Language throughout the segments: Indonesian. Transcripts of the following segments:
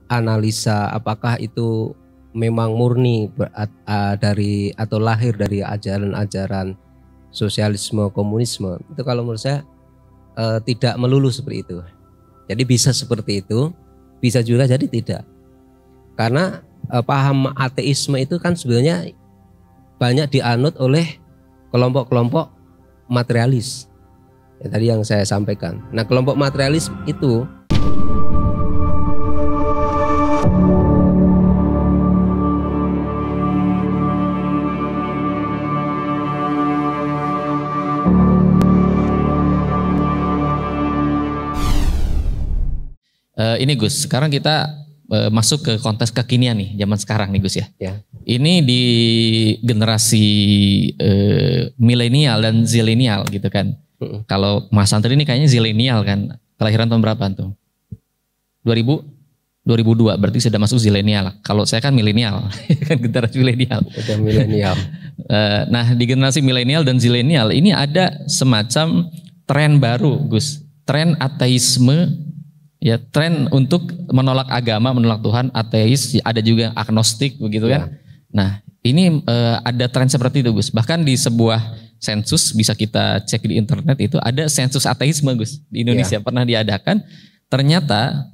analisa apakah itu memang murni dari atau lahir dari ajaran-ajaran sosialisme komunisme, itu kalau menurut saya tidak melulu seperti itu. Jadi bisa seperti itu, bisa juga jadi tidak. Karena paham ateisme itu kan sebenarnya banyak dianut oleh kelompok-kelompok materialis. Ya, tadi yang saya sampaikan. Nah, kelompok materialis itu ini Gus, sekarang kita masuk ke konteks kekinian nih, zaman sekarang nih Gus ya. Ya. Ini di generasi milenial dan zilenial gitu kan. Kalau Mas Santri ini kayaknya zilenial kan. Kelahiran tahun berapa tuh? 2000? 2002, berarti sudah masuk zilenial. Kalau saya kan milenial, kan generasi milenial. Udah milenial. Nah, di generasi milenial dan zilenial ini ada semacam tren baru Gus. Tren ateisme. Ya, tren untuk menolak agama, menolak Tuhan, ateis, ada juga agnostik begitu kan. Nah, ini ada tren seperti itu Gus. Bahkan di sebuah sensus bisa kita cek di internet itu ada sensus ateisme Gus di Indonesia pernah diadakan. Ternyata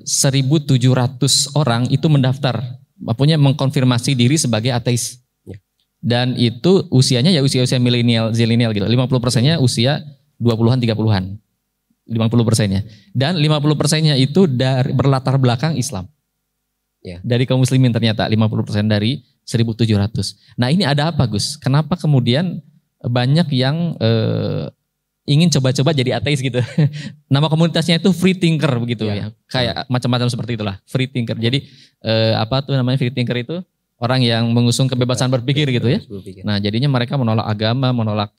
1.700 orang itu mendaftar, maksudnya mengkonfirmasi diri sebagai ateis. Dan itu usianya ya usia-usia milenial, zilenial gitu. 50%-nya usia 20-an, 30-an. 50%-nya. Dan 50%-nya itu dari berlatar belakang Islam. Dari kaum muslimin ternyata 50% dari 1.700. Nah, ini ada apa Gus? Kenapa kemudian banyak yang ingin coba-coba jadi ateis gitu? Nama komunitasnya itu free thinker begitu ya. Kayak macam-macam seperti itulah, free thinker. Jadi apa tuh namanya free thinker itu? Orang yang mengusung kebebasan berpikir gitu ya. Nah, jadinya mereka menolak agama, menolak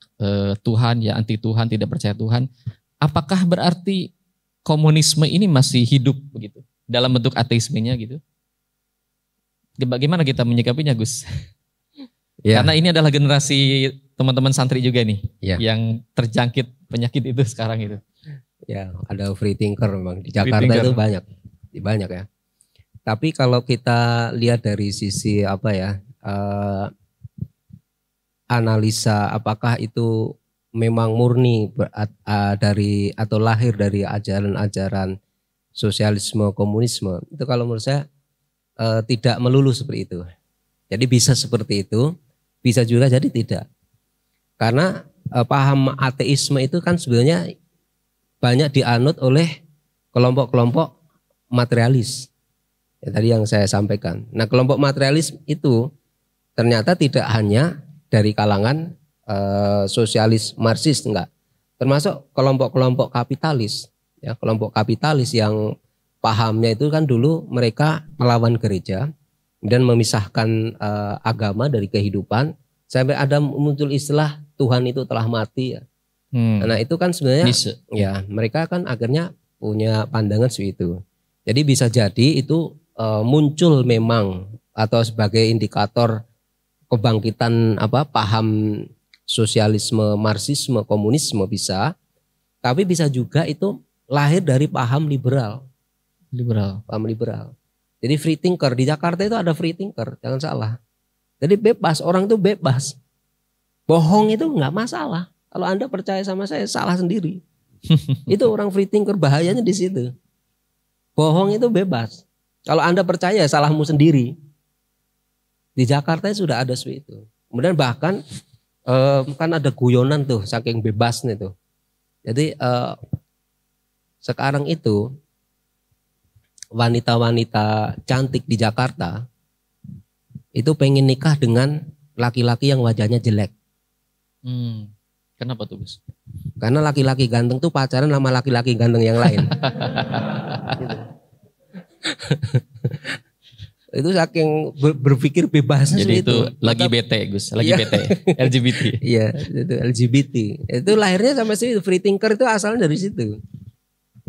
Tuhan, ya anti Tuhan, tidak percaya Tuhan. Apakah berarti komunisme ini masih hidup begitu dalam bentuk ateismenya gitu? Bagaimana kita menyikapinya Gus? Karena ini adalah generasi teman-teman santri juga nih yang terjangkit penyakit itu sekarang itu. Ya, ada free thinker memang di Jakarta itu banyak ya. Tapi kalau kita lihat dari sisi apa ya, analisa apakah itu memang murni dari atau lahir dari ajaran-ajaran sosialisme komunisme, itu kalau menurut saya tidak melulu seperti itu. Jadi bisa seperti itu, bisa juga jadi tidak. Karena paham ateisme itu kan sebenarnya banyak dianut oleh kelompok-kelompok materialis. Ya, tadi yang saya sampaikan. Nah, kelompok materialis itu ternyata tidak hanya dari kalangan sosialis Marxis, enggak, termasuk kelompok-kelompok kapitalis, ya, kelompok kapitalis yang pahamnya itu kan dulu mereka melawan gereja dan memisahkan agama dari kehidupan sampai ada muncul istilah Tuhan itu telah mati ya. Nah, itu kan sebenarnya ya mereka kan akhirnya punya pandangan seperti itu. Jadi bisa jadi itu muncul memang atau sebagai indikator kebangkitan paham sosialisme, marxisme, komunisme bisa, tapi bisa juga itu lahir dari paham liberal. Paham liberal. Jadi free thinker di Jakarta itu ada free thinker, jangan salah. Jadi bebas, orang itu bebas. Bohong itu nggak masalah. Kalau Anda percaya sama saya, salah sendiri. Itu orang free thinker, bahayanya di situ. Bohong itu bebas. Kalau Anda percaya, salahmu sendiri. Di Jakarta sudah ada seperti itu. Kemudian bahkan kan ada guyonan tuh saking bebasnya tuh. Jadi sekarang itu wanita-wanita cantik di Jakarta itu pengen nikah dengan laki-laki yang wajahnya jelek. Kenapa tuh Gus? Karena laki-laki ganteng tuh pacaran sama laki-laki ganteng yang lain. Gitu. Itu saking berpikir bebasnya. Jadi itu lagi bete Gus, lagi bete LGBT. Iya, itu LGBT. Itu lahirnya sama sih free thinker itu asalnya dari situ.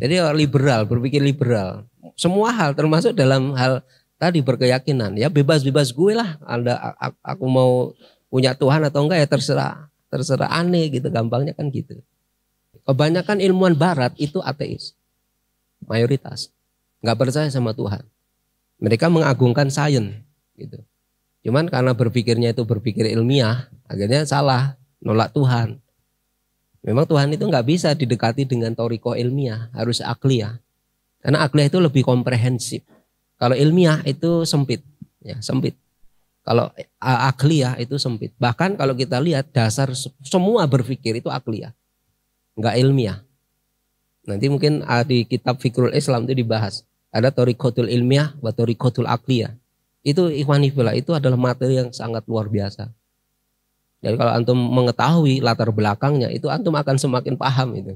Jadi liberal, berpikir liberal. Semua hal termasuk dalam hal tadi berkeyakinan. Ya bebas-bebas gue lah. Aku mau punya Tuhan atau enggak ya terserah aneh gitu, gampangnya kan gitu. Kebanyakan ilmuwan barat itu ateis. Mayoritas. nggak percaya sama Tuhan. Mereka mengagungkan sains gitu. Cuman karena berpikirnya itu berpikir ilmiah, akhirnya salah, nolak Tuhan. Memang Tuhan itu nggak bisa didekati dengan toriko ilmiah, harus akliyah. Karena akliyah itu lebih komprehensif. Kalau ilmiah itu sempit, ya sempit. Kalau akliyah itu sempit. Bahkan kalau kita lihat dasar semua berpikir itu akliyah, nggak ilmiah. Nanti mungkin di kitab Fikrul Islam itu dibahas. Ada torikotul ilmiah, wa torikotul akliyah. Itu ikhwanifillah, itu adalah materi yang sangat luar biasa. Jadi kalau antum mengetahui latar belakangnya, itu antum akan semakin paham itu.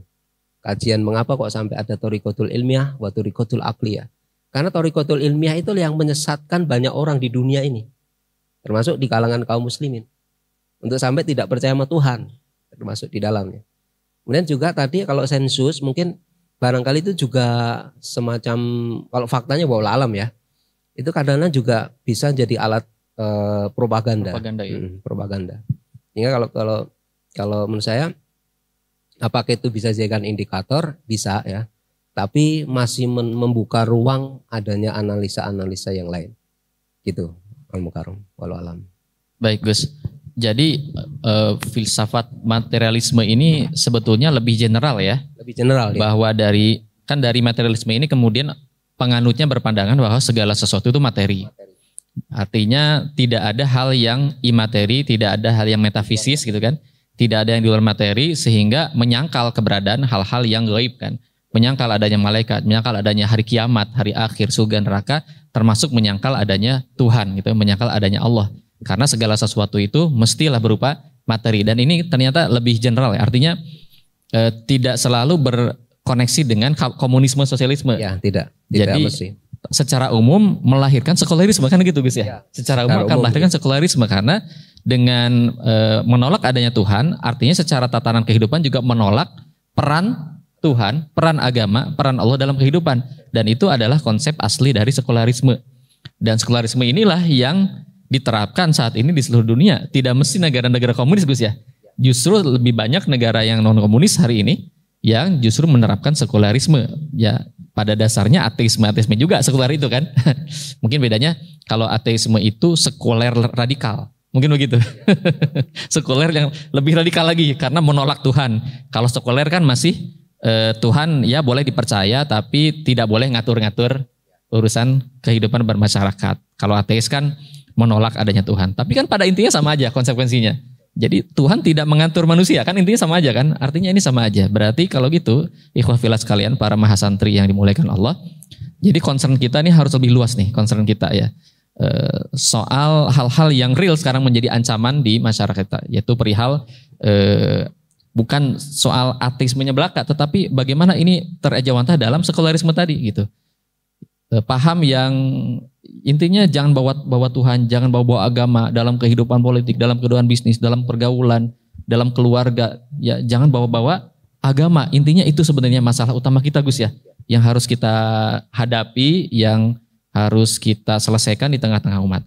Kajian mengapa kok sampai ada torikotul ilmiah, wa torikotul akliyah. Karena torikotul ilmiah itu yang menyesatkan banyak orang di dunia ini. Termasuk di kalangan kaum muslimin. Untuk sampai tidak percaya sama Tuhan. Termasuk di dalamnya. Kemudian juga tadi kalau sensus mungkin barangkali itu juga semacam, kalau faktanya bahwa alam ya. Itu kadang-kadang juga bisa jadi alat propaganda. Propaganda ya. Propaganda. Sehingga kalau menurut saya apakah itu bisa dijadikan indikator? Bisa ya. Tapi masih membuka ruang adanya analisa-analisa yang lain. Gitu. Al-Mukarram, walau alam. Baik Gus, jadi filsafat materialisme ini sebetulnya lebih general ya. Lebih general ya. Bahwa dari materialisme ini kemudian penganutnya berpandangan bahwa segala sesuatu itu materi. Artinya tidak ada hal yang imateri, tidak ada hal yang metafisis gitu kan. Tidak ada yang di luar materi sehingga menyangkal keberadaan hal-hal yang gaib kan. Menyangkal adanya malaikat, menyangkal adanya hari kiamat, hari akhir, surga, neraka, termasuk menyangkal adanya Tuhan gitu, menyangkal adanya Allah. Karena segala sesuatu itu mestilah berupa materi dan ini ternyata lebih general ya. Artinya tidak selalu berkoneksi dengan komunisme sosialisme. Ya, tidak Jadi mesti. Secara umum melahirkan sekularisme kan gitu Gus ya. Secara umum akan melahirkan sekularisme karena dengan menolak adanya Tuhan, artinya secara tatanan kehidupan juga menolak peran Tuhan, peran agama, peran Allah dalam kehidupan. Dan itu adalah konsep asli dari sekularisme. Dan sekularisme inilah yang diterapkan saat ini di seluruh dunia. Tidak mesti negara-negara komunis Gus ya. Justru lebih banyak negara yang non komunis hari ini yang justru menerapkan sekularisme. Ya pada dasarnya ateisme juga sekuler itu kan. Mungkin bedanya kalau ateisme itu sekuler radikal. Mungkin begitu. Sekuler yang lebih radikal lagi karena menolak Tuhan. Kalau sekuler kan masih Tuhan ya boleh dipercaya tapi tidak boleh ngatur-ngatur urusan kehidupan bermasyarakat. Kalau ateis kan menolak adanya Tuhan. Tapi kan pada intinya sama aja konsekuensinya. Jadi Tuhan tidak mengatur manusia kan intinya sama aja kan. Artinya ini sama aja. Berarti kalau gitu ikhwah fillah sekalian para mahasantri yang dimuliakan Allah. Jadi concern kita ini harus lebih luas nih concern kita ya. Soal hal-hal yang real sekarang menjadi ancaman di masyarakat kita. Yaitu perihal bukan soal ateismenya belaka, tetapi bagaimana ini terejawantah dalam sekularisme tadi gitu. Paham yang intinya jangan bawa Tuhan, jangan bawa agama dalam kehidupan politik, dalam kehidupan bisnis, dalam pergaulan, dalam keluarga. Ya jangan bawa agama. Intinya itu sebenarnya masalah utama kita Gus ya, yang harus kita hadapi, yang harus kita selesaikan di tengah-tengah umat.